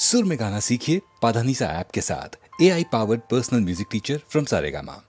सुर में गाना सीखिए पाधानीसा ऐप के साथ। AI powered personal music teacher from Saregama.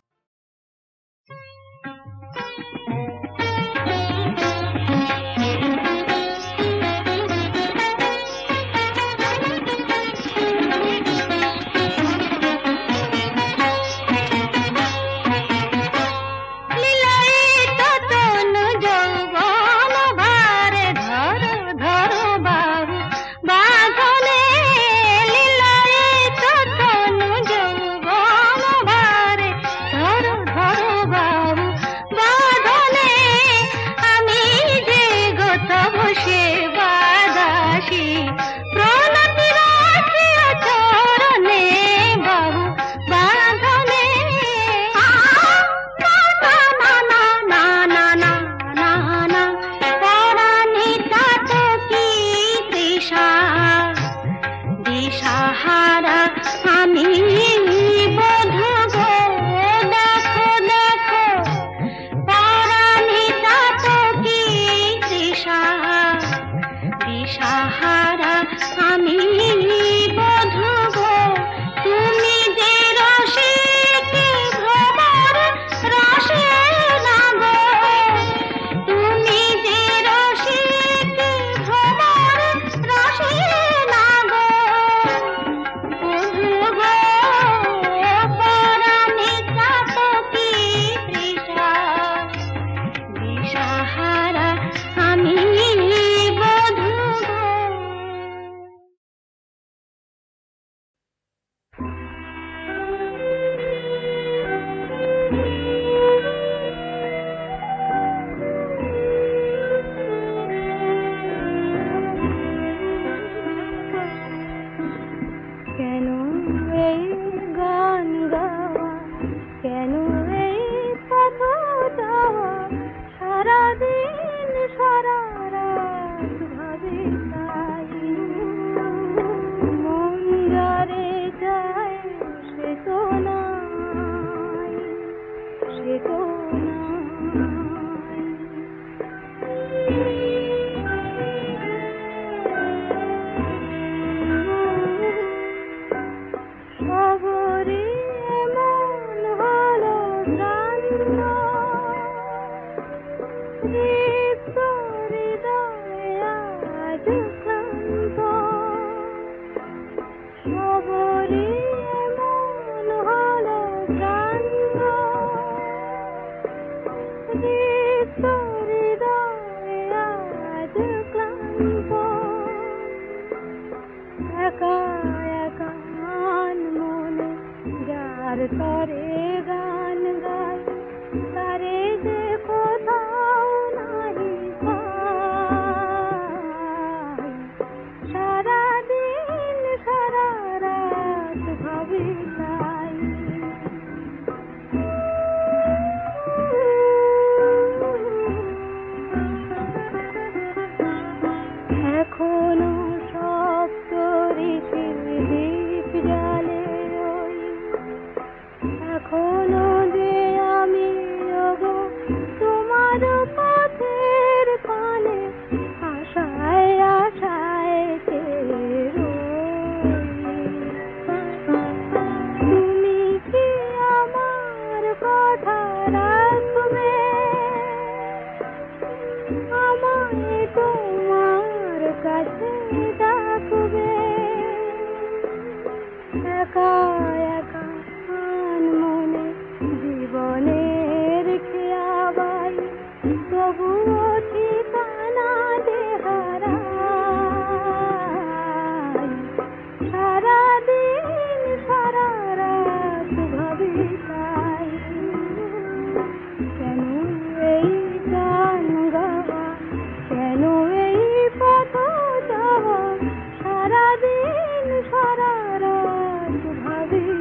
সারাদিন সারা রাত ভাবি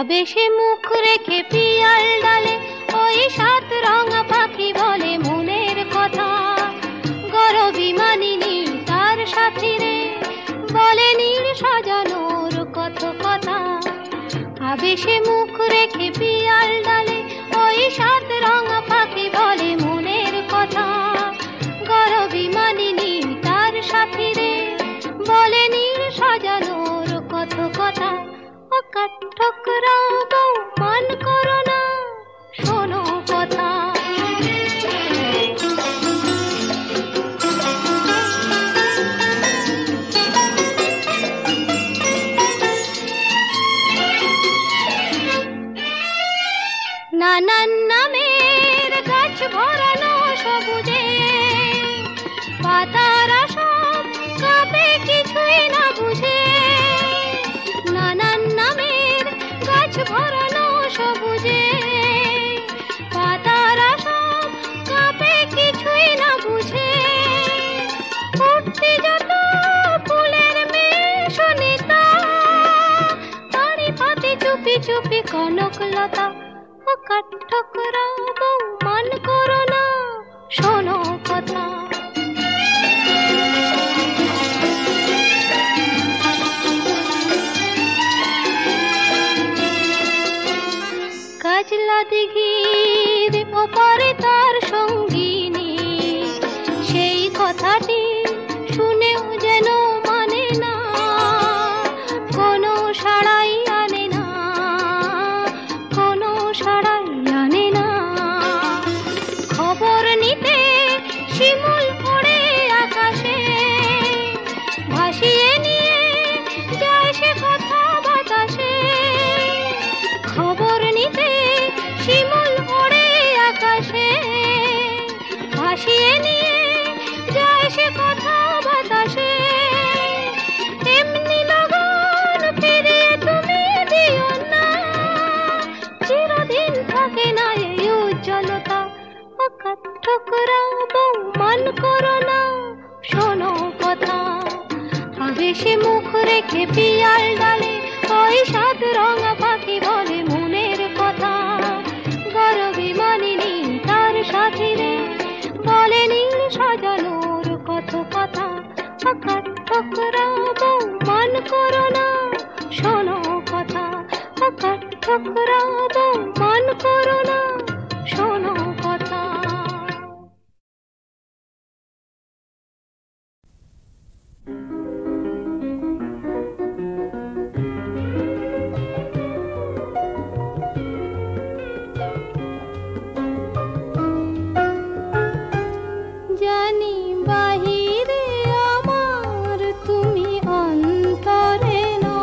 আবেশে মুখ রেখে পিয়াল ডালে ওই সাত রঙা পাখি বলে মনের কথা। গরবিমানিনী তার সাথী রে বলে নীড় সাজানোর কত কথা। আবেশে মুখ রেখে পিয়াল ডালে ওই সাত রঙা পাখি বলে মনের কথা। গরবিমানিনী তার সাথী রে বলে নীড় সাজানোর কত কথা। ও কাঠঠোকরা বউ মান করো না, শোনো কথা। নানান নামের গাছ ভরানো সবুজে, পাতারা সব কাঁপে কিছুই না বুঝে। নানান নামের গাছ ভরানো সবুজে, পাতারা সব কাঁপে কিছুই না বুঝে। উঠতে যত ফুলের মেশনিতা, তারি পাতে চুপি চুপি কনকলতা। ও কাঠঠোকরা বউ মান করো না, শোনো কথা। কাজলা দিঘির ওপারে তার সঙ্গিনী, সেই কথাটি শুনেও যেন মানে না, কোনো সাড়াই আনে না, কোনো সাড়াই আনে না। খবর নিতে শিমুল ওড়ে আকাশে, ভাসিয়ে নিয়ে যায় সে কথা বাতাসে। খবর নিতে শিমুল ওড়ে আকাশে, ভাসিয়ে নিয়ে যায় সে কথা বাতাসে। এমনি লগন ফিরিয়ে তুমি দিও না, চিরদিন থাকে না এই উজ্জ্বলতা। ও কাঠঠোকরা বউ মান করো না, শোনো কথা। আবেশে মুখ রেখে পিয়াল ডালে ওই সাত রঙা পাখি বলে মনের কথা। গরবিমানিনী তার সাথী রে বলে নীড় সাজানোর কত কথা। ও কাঠঠোকরা বউ মান করো না, শোনো কথা। ও কাঠঠোকরা বউ মান করো না, শোনো কথা। জানি বাহিরে আমার তুমি অন্তরে না,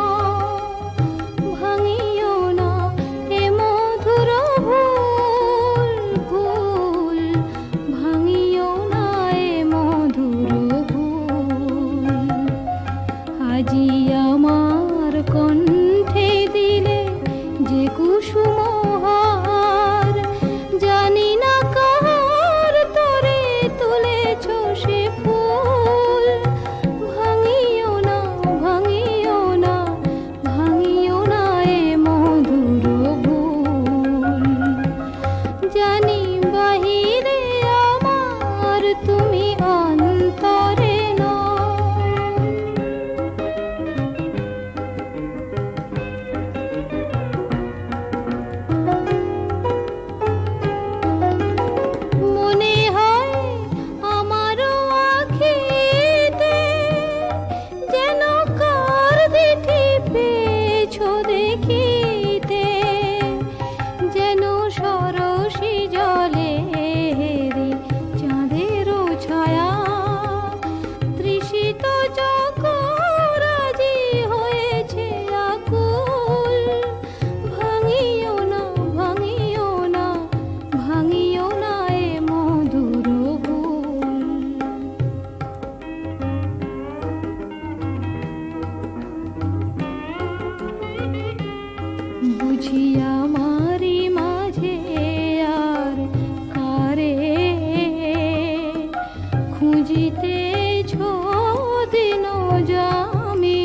ভাঙিও না এ মধুর ভুল ভুল, ভাঙিও না এ মধুর ভুল। আজি আমার কণ্ঠে দিলে যে কুসুমহার, জানি না কাহার তরে তুলেছ সে ফুল। ভাঙিও না, ভাঙিও না, ভাঙিও না এ মধুর ভুল। জানি বাহিরে আমার তুমি অন্তরে না। মনে হয় আমারও আখিতে যেন কার দিঠি পেছো দেখিতে, যেন সরসী জলে চাঁদেরও ছায়া। তৃষিত চকর আজি হয়েছে আকুল। ভাঙিও না, ভাঙিও না, ভাঙিও না এ মধুর ভুল। বুঝি আমারি মাঝে আর কারে খুঁজিতেছ দিন যামি।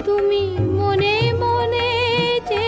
তুমি মনে মনে যে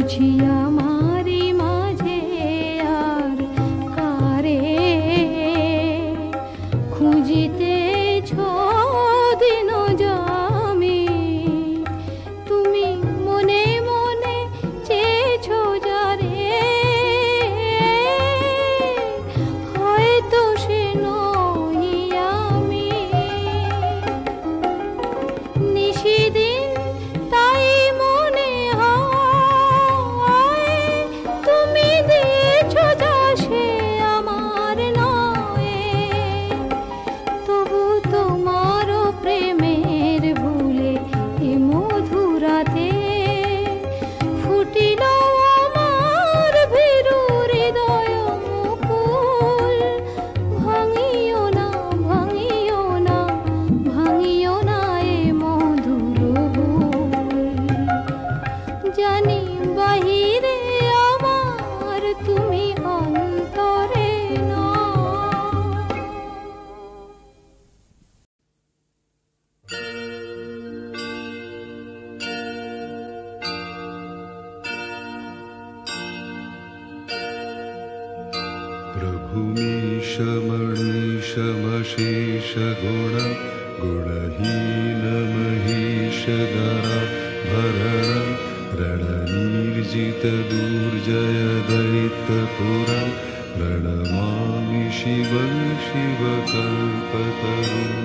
বুঝি আমারি মাঝে আর কারে খুঁজিতেছ দিন যামি, তুমি মনে মনে চেয়েছ যারে, হয়তো সে নই আমি। নিশিদিন তাই মনে হয় তুমি দিয়েছ যা সে আমার নয়, তবু তোমারও প্রেমের ভুলে এ মধুরাতে ফুটিল আমার ভীরু হৃদয় মুকুল। ভাঙিও না, ভাঙিও না, ভাঙিও না এ মধুর ভুল। জানি বাহিরে আমার, তুমি অন্তরে না। प्रभुमीश मणीश मशेष गुण गुणहीन महेश गरा भरण रणनीर्जित दुर्जय दैत्यपुरं प्रणमामि शिवं शिवकल्पतरुम्।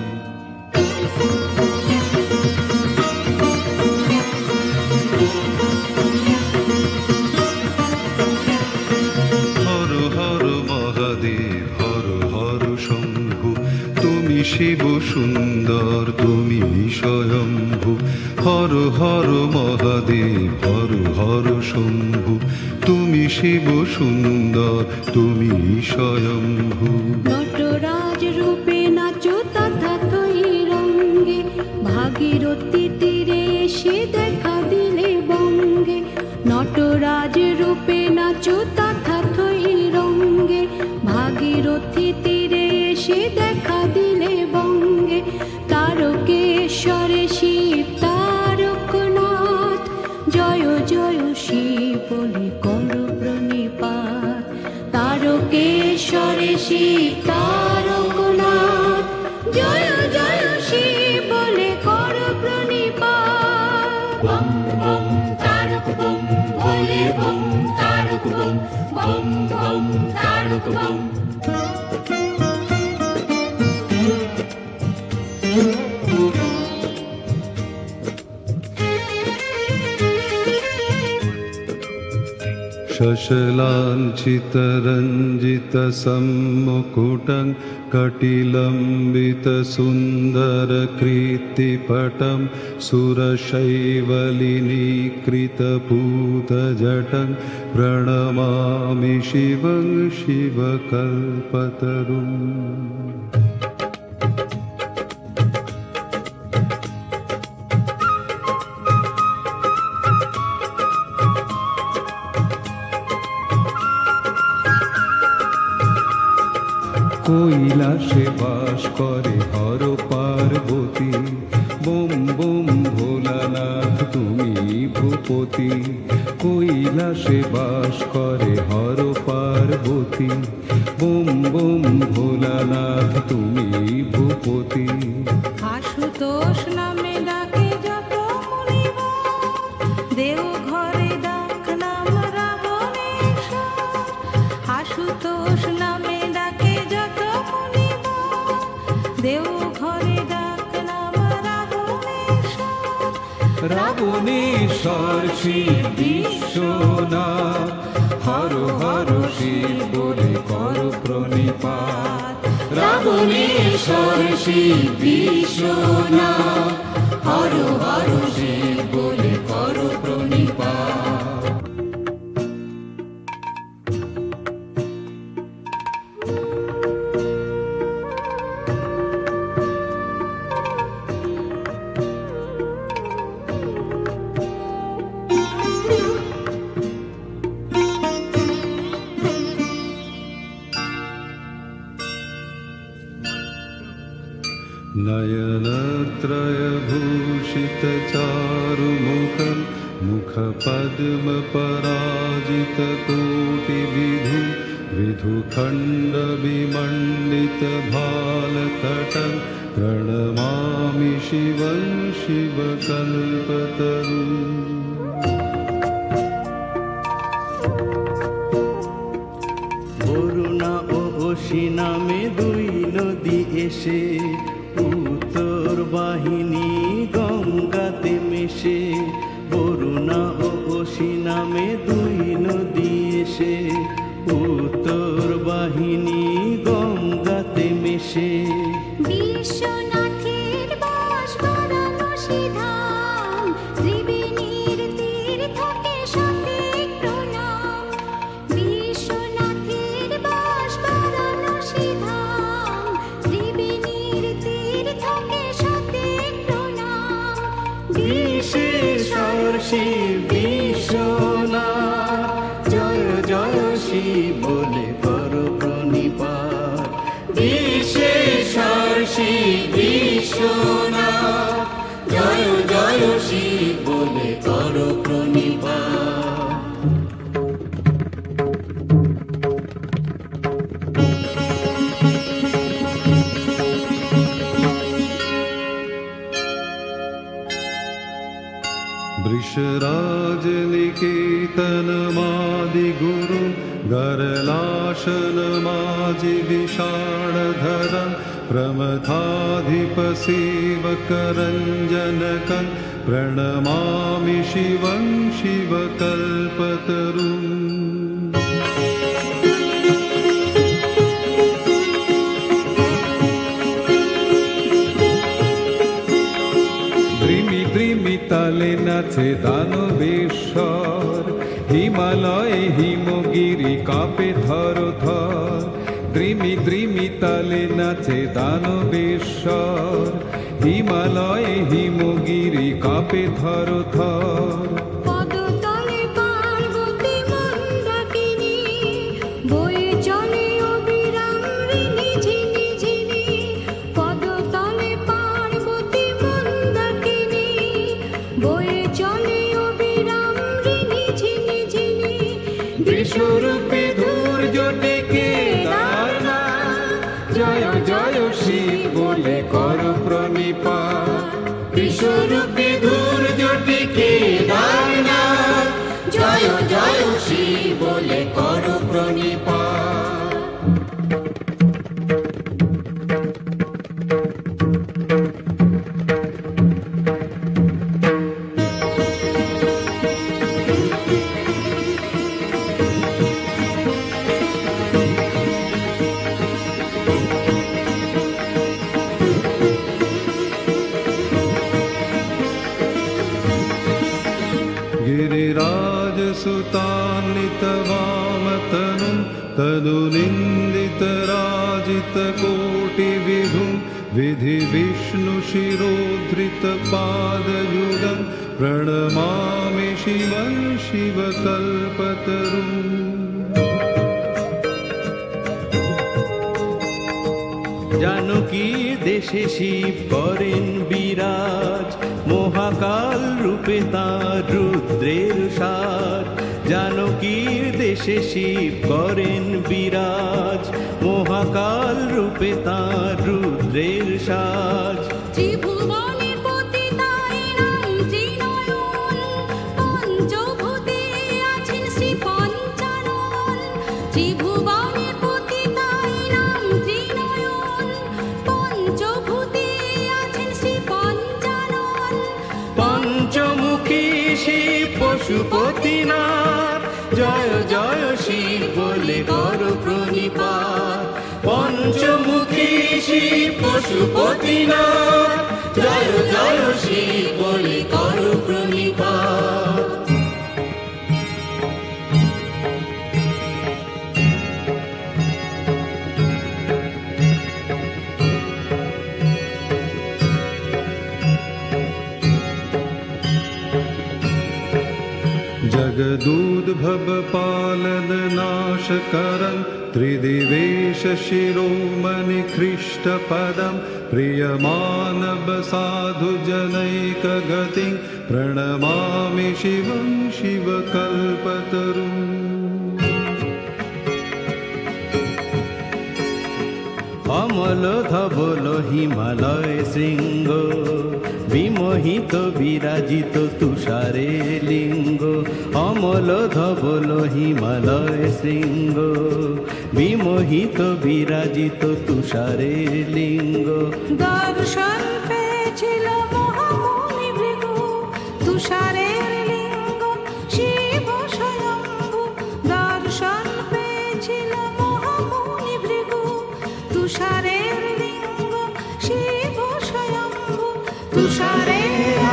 हर हर महादेव हर हर शम्भु, तुमि शिव सुन्दर तुमि स्वयम्भु। हर हर महादेव हर हर शम्भु, तुमि शिव सुन्दर तुमि स्वयम्भु। নটরাজ রূপে নাচো তথা তৈ রঙ্গে, ভাগীরথী তীরে এসে দেখা দিলে বঙ্গে। নটরাজ রূপে নাচো তথা তৈ রঙ্গে, ভাগীরথী তীরে এসে দেখা দিলে বঙ্গে। তারকেশ্বরে শিব তারকনাথ, জয় জয় শিব বলে কর প্রণিপাত। তারকেশ্বরে শিব তারকনাথ, জয় জয় শিব বলে কর প্রণিপাত। বম বম তারক বম, ভোলে bomb Tarak bomb, bomb bomb Tarak bomb. शशलाञ्छितरञ्जितसम्मुकुटं कटिलम्बितसुन्दरकीर्तिपटं सुरशैवलिनीकृतपूतजटं प्रणमामि शिवं शिवकल्पतरुम्। কৈলাসে বাস করে হর পার্বতী, বোম বোম ভোলানাথ তুমি ভূপতি। কৈলাসে বাস করে হর পার্বতী, বোম বোম ভোলানাথ তুমি ভূপতি। আশুতোষ নামে ডাকে যত মুনিবর, দেও ঘরে ডাক নাম রাবণেশ্বর। আশুতোষ নামে ডাকে যত মুনিবর, দেও ঘরে ডাক নাম রাবণেশ্বর। রাবণেশ্বর শিব বিশ্বনাথ, হর হর শিব বলে কর প্রণিপাত। রাবণেশ্বর শিব বিশ্বনাথ, হর হর শিব বলে কর প্রণিপাত। नयनत्रयभूषितचारुमुखं मुखपद्मपराजितकोटिविधु विधुखण्डविमण्डितभालतटं प्रणमामि शिवं शिवकल्पतरुम्। বরুণা ও অসি নামে দুই নদী এসে উত্তর বাহিনী গঙ্গাতে মেশে। বরুণা ও অসি নামে দুই নদী এসে উত্তর বাহিনী গঙ্গাতে মেশে। বিশ্বনাথের বাস বারাণসী ধাম, ত্রিবেণীর তীর্থকে সতেক প্রণাম। বিশ্বনাথের বাস বারাণসী ধাম, ত্রিবেণীর তীর্থকে সতেক প্রণাম। বিশেশ্বর শিব বিশ্বনাথ জয় জয় শিব বলে করো প্রণিপাত। বিশেশ্বর শিব বিশ্বনাথ জয় জয় শিব বলে করো প্রণিপাত। वृषराजनिकेतनमादिगुरु गरलाशनमाजिविषाणधरं प्रमथाधिपसेवकरञ्जनकं प्रणमामि शिवं शिवकल्पतरुम्। তালে নাচে দানবেশ্বর, হিমালয়ে হিমগিরি কাঁপে থর থর। দ্রিমি দ্রিমি তালে নাচে দানবেশ্বর, হিমালয়ে হিমগিরি কাঁপে থর থর। পদতলে পার্বতী মন্দাকিনী, বয়ে চলে অবিরাম ঋণী ঝিনি ঝিনি। পদতলে পার্বতী মন্দাকিনী, বয়ে চলে অবিরাম ঋণী ঝিনি ঝিনি। বিশ্বরূপে ধৈর্য ডেকে দারনাথ, জয় জয় শিব বলে কর প্রণিপাত। বিশ্বরূপে ধৈর্য ডেকে দারনাথ, জয় জয় শিব বলে কর প্রণিপাত। गिरिराजसुतान्वितवामतनुं तनुनिन्दितराजितकोटिविधुं विधिविष्णुशिरोधृतपादयुगं प्रणमामि शिवं शिवकल्पतरुम्। জানকীর দেশে শিব করেন বিরাজ, মহাকাল রূপে তাঁর রুদ্রের সাজ। জানকীর দেশে শিব করেন বিরাজ, মহাকাল রূপে তাঁর রুদ্রের সাজ। ত্রিভুবনের পতি তাই নাম ত্রিনয়ন, পঞ্চভূতে আছেন শ্রী পঞ্চানন। ত্রিভুবনের পতি তাই নাম ত্রিনয়ন, পঞ্চভূতে আছেন শ্রী পঞ্চানন। পঞ্চমুখী শিব পশুপতিনাথ, জয় জয় শিব বলে করো প্রণিপাত। পঞ্চমুখী শিব পশুপতিনাথ, জয় জয় শিব বলে করো প্রণিপাত। जगदूद्भव पालन नाशकरं त्रिदिवेश शिरोमणि ख्रीष्टपदं प्रियमानव साधुजनैकगतिं प्रणमामि शिवं शिवकल्पतरुम् অমল ধবল হিমালয় শৃঙ্গ বিমোহিত বিরাজিত তুষারে লিঙ্গ অমল ধবল হিমালয় শৃঙ্গ বিমোহিত বিরাজিত তুষারে লিঙ্গ দর্শন পেয়েছিল মহামুনি ভৃগু তুষারের লিঙ্গ শিব স্বয়ম্ভু দর্শন পেয়েছিল মহামুনি ভৃগু তুষারের লিঙ্গ শিব স্বয়ম্ভু তুষারে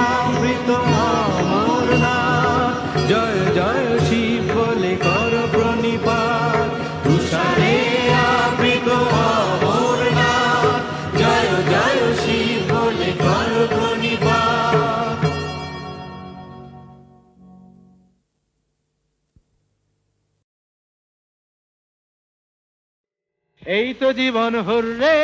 আবৃত অমরনাথ জয় জয় শিব বলে কর প্রণিপাত তুষারে আবৃত অমরনাথ জয় জয় শিব বলে কর প্রণিপাত এই তো জীবন হুররে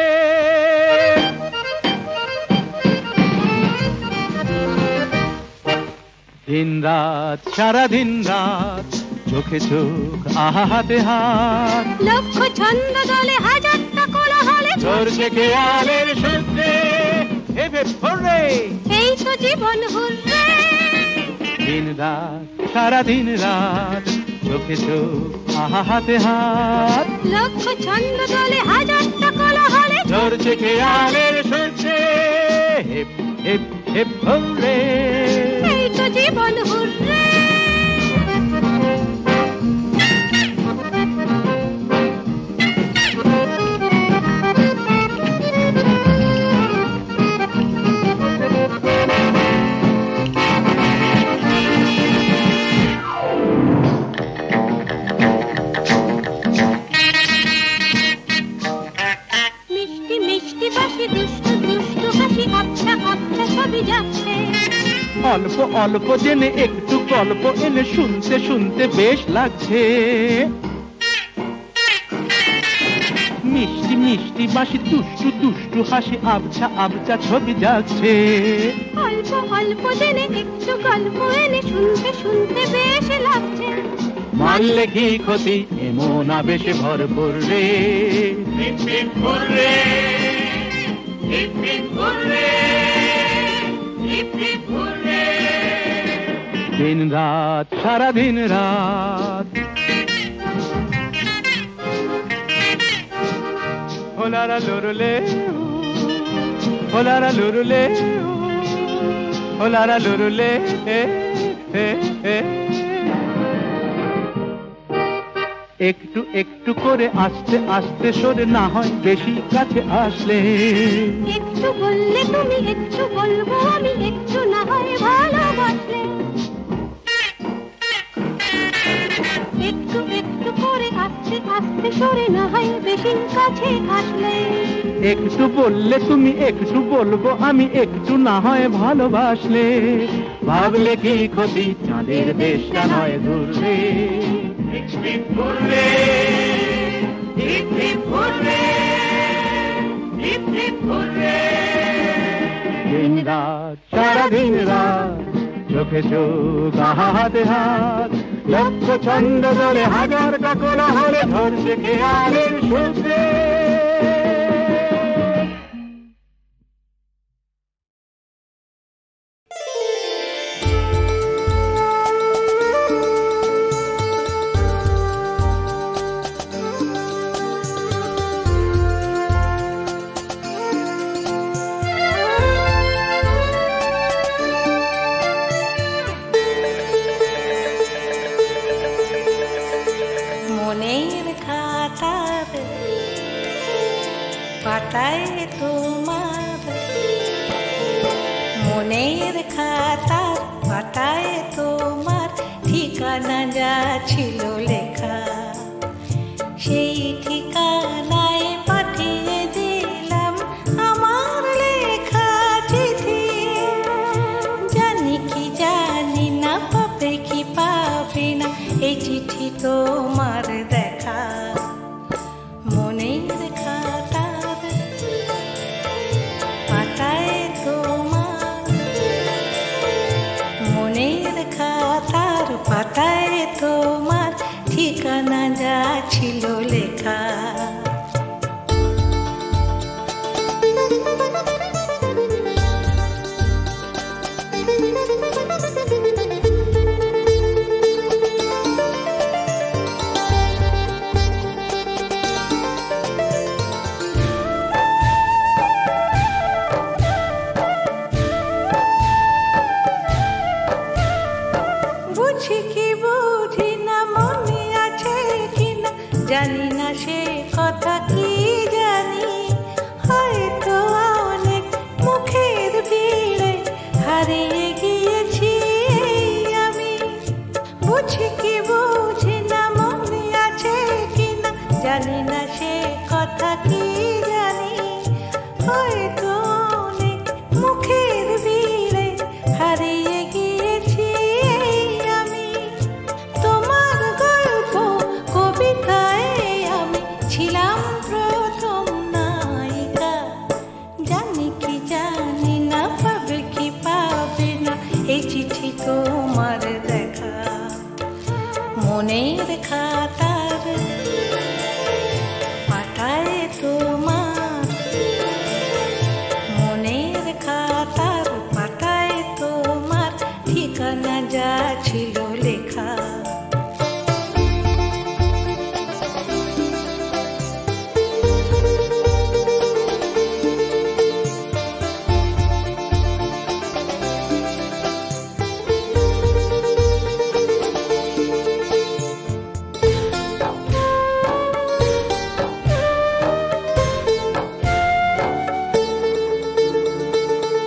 দিন রাত সারা দিন রাত চোখে চোখ আহা হাতে হাত লক্ষ ছন্দ দলে হাজারটা কোলাহলে ঝরছে খেয়ালের সূত্রে হেভে হুররে এই তো জীবন হুররে দিন রাত সারা দিন রাত চোখে চোখ আহা হাতে হাত লক্ষ ছন্দ দলে হাজারটা কোলাহলে ঝরছে খেয়ালের সূত্রে হেপ হেপ হেপ হুররে এই তো জীবন হুররে অল্প অল্প জেনে একটু গল্প এনে শুনতে শুনতে বেশ লাগছে মিষ্টি মিষ্টি বাসি দুষ্টু দুষ্টু হাসি আবছা আবছা ছবি যাচ্ছে অল্প অল্প জেনে একটু গল্প এনে শুনতে শুনতে বেশ লাগছে মানলে কি ক্ষতি এমন আবেশে ভরপুর রে দিন রাত সারা দিন রাত হোলারা লুরুলে হোলারা লুরুলে হোলারা লুরুলে একটু একটু করে আস্তে আস্তে সরে না হয় বেশি কাছে আসলে একটু বললে তুমি একটু বলবো আমি একটু না হয় ভালোবাসলে একটু একটু করে আস্তে আস্তে সরে না হয় বেশি কাছে আসলে একটু বললে তুমি একটু বলবো আমি একটু না হয় ভালোবাসলে ভাবলে কি ক্ষতি চাঁদের দেশটা নয় দূরে দিন রাত সারা দিন রাত চোখে চোখ আহা হাতে হাত লক্ষ ছন্দ দলে হাজারটা কোলাহলে ধরছে খেয়ালের সূত্রে পাতায় তোমার মনের খাতার পাতায় তোমার ঠিকানা যা ছিল লেখা সেই ঠিকানায় পাঠিয়ে দিলাম আমার লেখা চিঠি জানি কি জানি না পাবে কি পাবে না এই চিঠি তোমার দেখা ছিল লেখা। বুঝি কি বুঝি না, মনে আছে কিনা জানি না, সে কথা কি জানি। হয়তো অনেক মুখের ভিড়ে হারিয়ে গিয়েছি আমি। বুঝি কি বুঝি না, মনে আছে কিনা জানি না, সে কথা কি জানি। হয়তো অনেক মুখের ভিড়ে হারিয়ে গিয়েছি আমি। তোমার গল্প কবিতায় আমি ছিলাম প্রথম নায়িকা। জানি কি জানি না, পাবে কি পাবে না এই চিঠি তোমার দেখা। মনের খাতার পাতায় তোমার, মনের খাতার পাতায় তোমার ঠিকানা যা ছিল লেখা।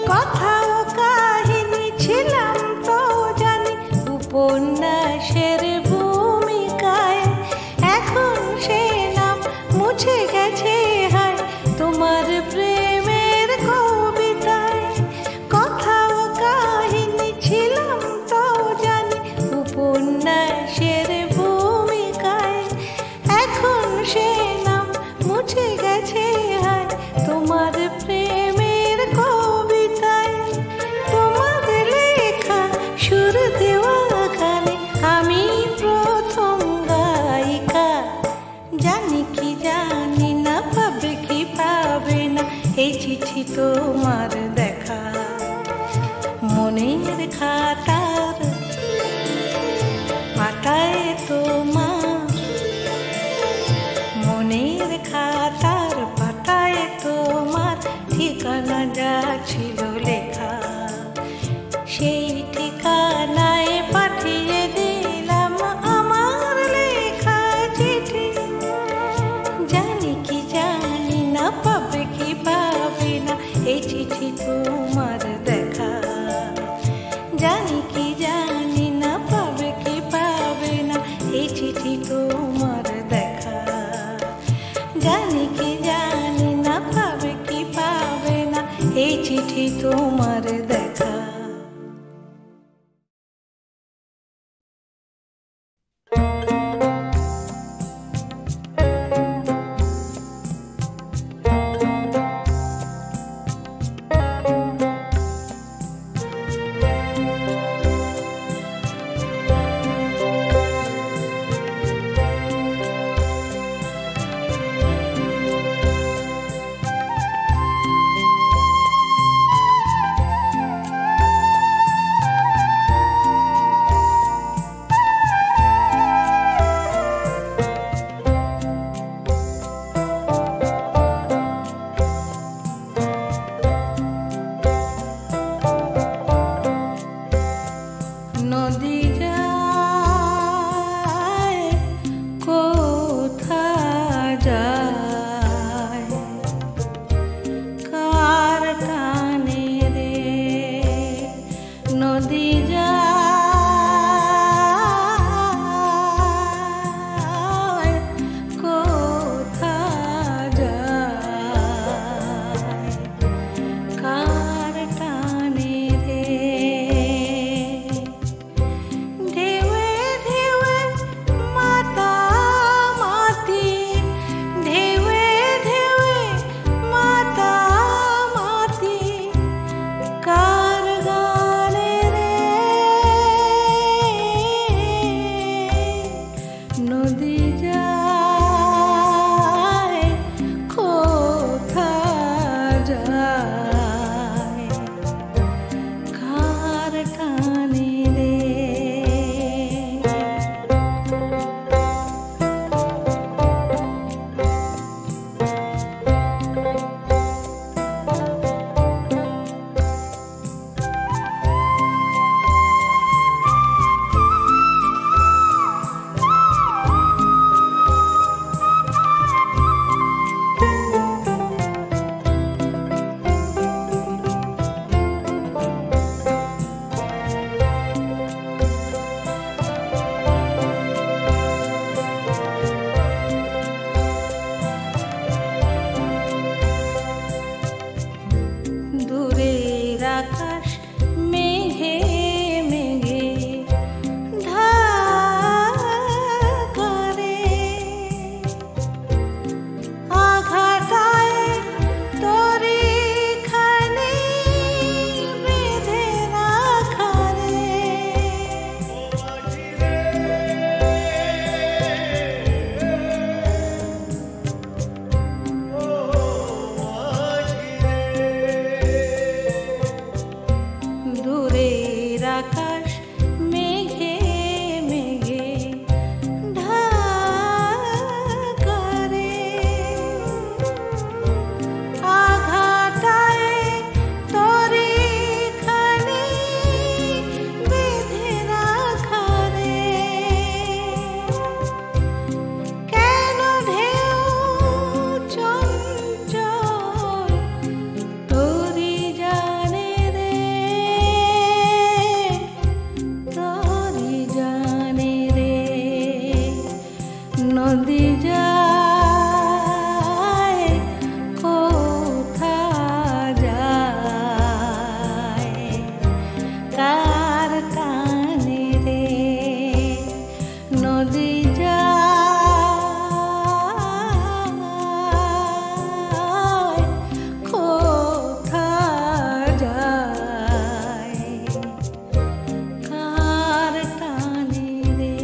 কথাও কাহিনী ছিলাম তো জানি উপন্যাসের ভূমিকায়। এখন সে নাম মুছে গেছে হায় তোমার প্রেমের কবিতায়। কথাও কাহিনী ছিলাম তো জানি উপন্যাসের ভূমিকায়। এখন সে নাম মুছে গেছে হায় তোমার প্রেমের কবিতায়। তোমার লেখা সুর দেওয়া গানে আমি প্রথম গায়িকা। জানি কি জানি না, পাবে কি পাবে না এই চিঠি তোমার দেখা। মনের খাতার পাতায় তোমার, মনের খাতার পাতায় তোমার ঠিকানা যা ছিল লেখা। সেই ঠিকানায় পাঠিয়ে দিলাম আমার লেখা চিঠি। জানি কি জানি না, পাবে কি পাবে না এই চিঠি তোমার দেখা। জানি কি জানি না, পাবে কি পাবে না এই চিঠি তোমার দেখা। জানি কি জানি না, পাবে কি পাবে না এই চিঠি তোমার দেখা। আকাশ মেঘে মেঘে ঢাকারে আঘাটায় তরি খানি বেঁধে রাখারে কেন ঢেউ চঞ্চল তোরি জানে রে তোরি জানে রে নদী যায় কোথা যায় কার টানে রে নদী যায় কোথা যায় কার টানে রে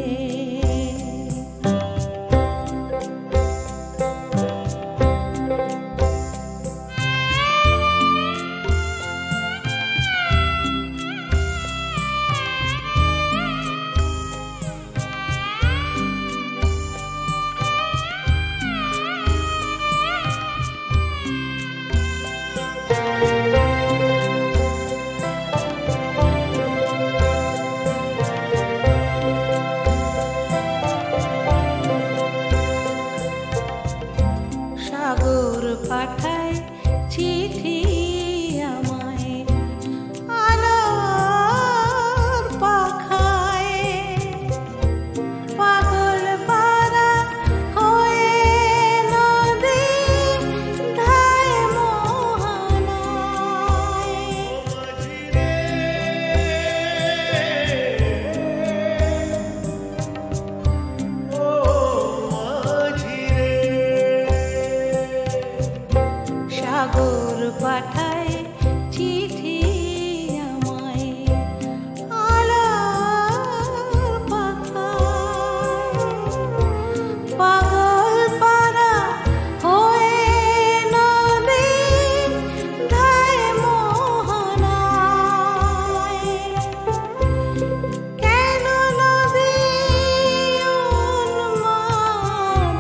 সাগর পাঠায় চিঠি আমায় আলোর পাখায় পাগল পারা হয়ে নদী ধায় মোহনায় সাগর পাঠায় চিঠি আমায় আলোর পাখায় পাগল পারা হয়ে নদী ধায় মোহনায় কেন নদী উন্মাদ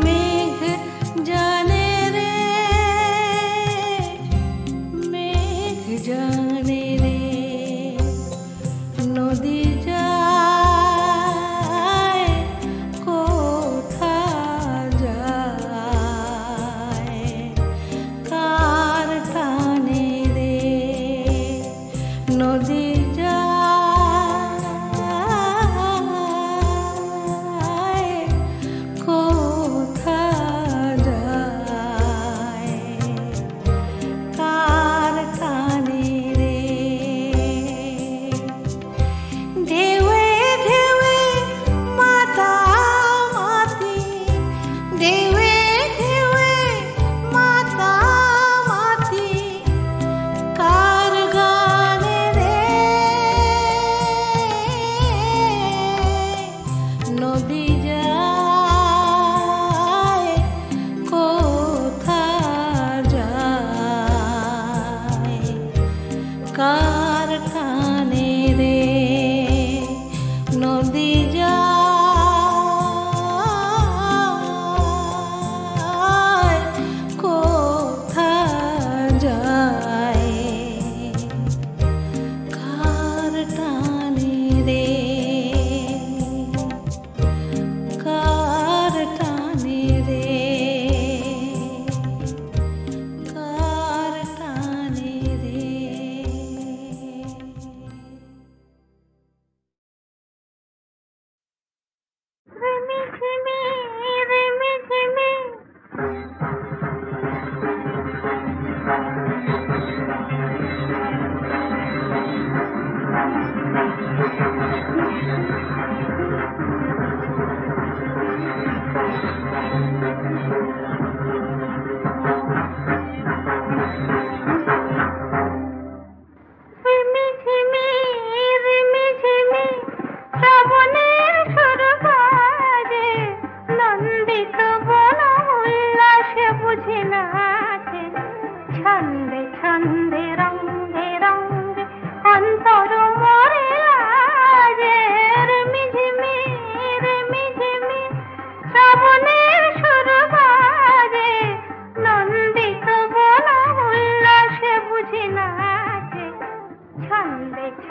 মেঘ জানে রে মেঘ জানে রে নদী যায় কোথা যায় কার টানে রে নদী যায় কোথা যায় কার টানে রে ঢেউয়ে ঢেউয়ে মাতামাতি ঢেউয়ে ঢেউয়ে মাতামাতি কার গানে রে নদী যায় কোথা যায় কার টানে রে নদী যায় কোথা যায় কার টানে রে কার টানে রে কার টানে রে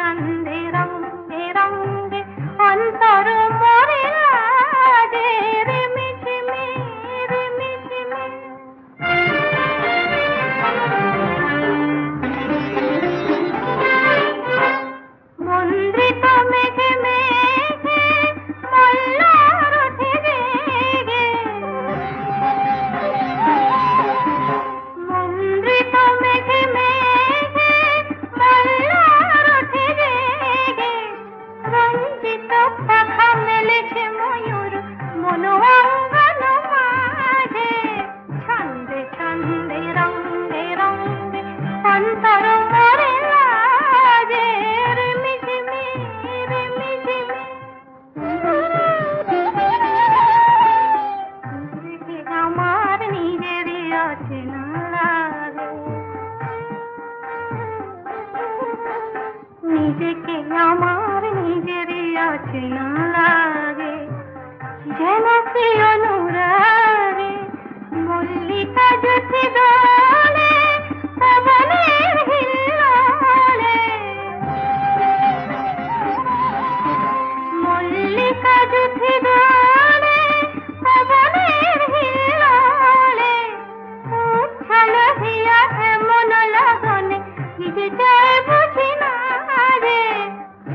ছন্দে রঙে রঙে অন্তর মরে লাগে রে মিঝিমি রে মিঝিমি। মন্দ্রিত মেঘে মেঘে মল্লার ওঠে রেগে, মন্দ্রিত মেঘে মেঘে মল্লার ওঠে রেগে, রঞ্জিত পাখা মেলেছে ময়ূর মনোঅঙ্গন মাঝে, ছন্দে ছন্দে রঙে রঙে অন্তর মরে লাগে রে মিঝিমি রে মিঝিমি। নিজেকে আমার নিজেরই অচেনা লাগে, নিজেকে আমার নিজেরই অচেনা লাগে, যেন কি অনুরাগে মল্লিকা জ্যোতি দোলে পবনের হিল্লোলে, মল্লিকা জ্যোতি দোলে পবনের হিল্লোলে, উচ্ছল হিয়া এমন লগনে নিজে যায় বুঝি না রে,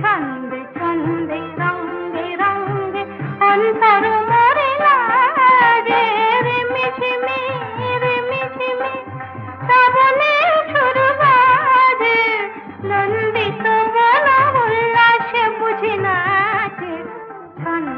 ছন্দে ছন্দে রঙে রঙে অন্তর মরে লাগে রে মিঝিমি রে মিঝিমি। শ্রাবণে সুর বাজে নন্দিত বন উল্লাসে বুঝি নাচে, ছন্দে